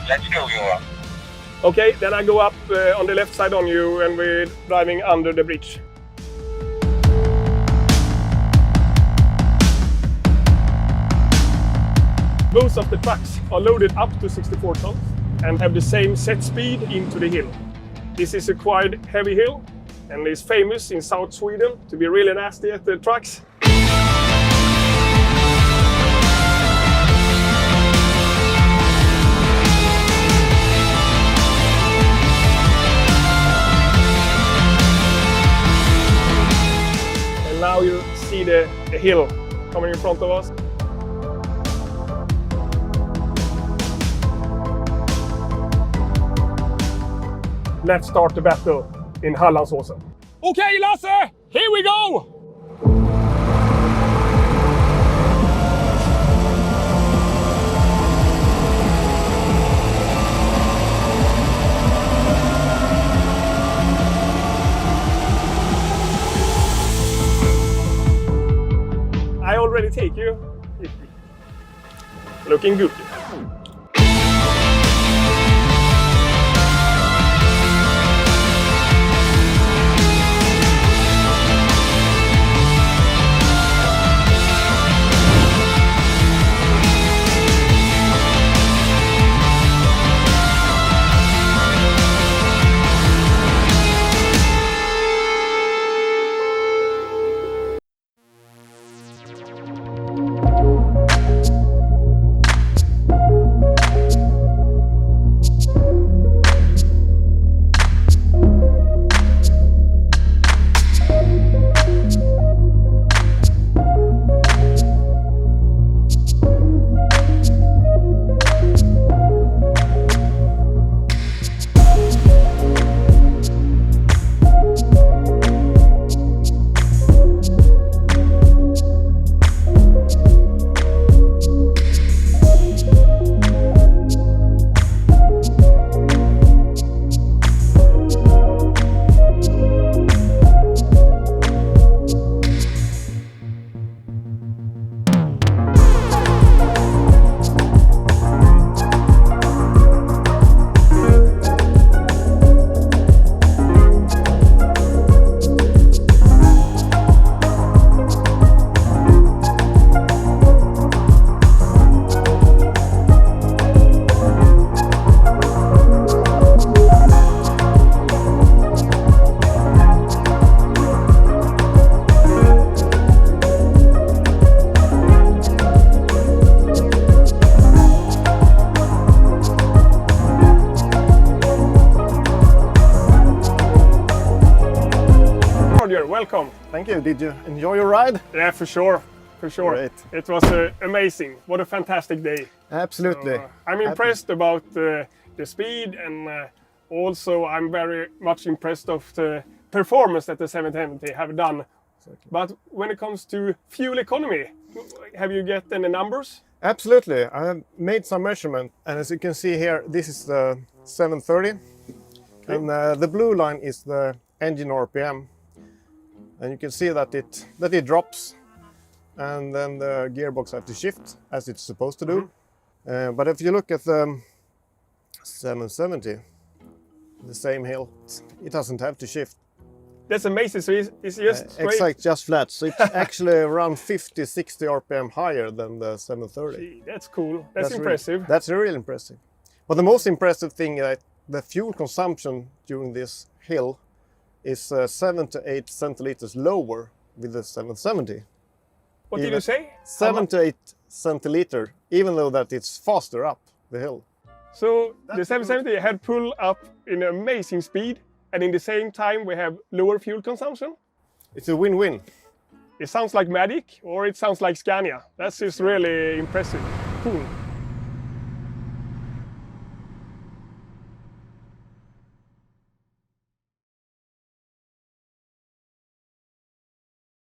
Let's go, Johan. Okay, then I go up on the left side on you and we're driving under the bridge. Both of the trucks are loaded up to 64 tons and have the same set speed into the hill. This is a quite heavy hill and is famous in South Sweden to be really nasty at the trucks. And now you see the hill coming in front of us. Let's start the battle in Hallandsåsen. Okay, Lasse, here we go! I already take you. Looking good. Welcome. Thank you. Did you enjoy your ride? Yeah, for sure. For sure. Great. It was amazing. What a fantastic day. Absolutely. So, I'm impressed about the speed and also I'm very much impressed of the performance that the 770 have done. Exactly. But when it comes to fuel economy, have you get any numbers? Absolutely. I have made some measurement, and as you can see here, this is the 730, and the blue line is the engine RPM. And you can see that it drops, and then the gearbox has to shift as it's supposed to do. But if you look at the 770, the same hill, it doesn't have to shift. That's amazing. So it's just straight. Exactly, just flat. So it's actually around 50-60 RPM higher than the 730. Gee, that's cool. That's impressive. That's really impressive. But the most impressive thing is that the fuel consumption during this hill is 7 to 8 centiliters lower with the 770. What did you say? 7 to 8 centiliter, even though that it's faster up the hill. So the 770 had pulled up in amazing speed, and in the same time we have lower fuel consumption. It's a win-win. It sounds like magic, or it sounds like Scania. That's just really impressive. Cool.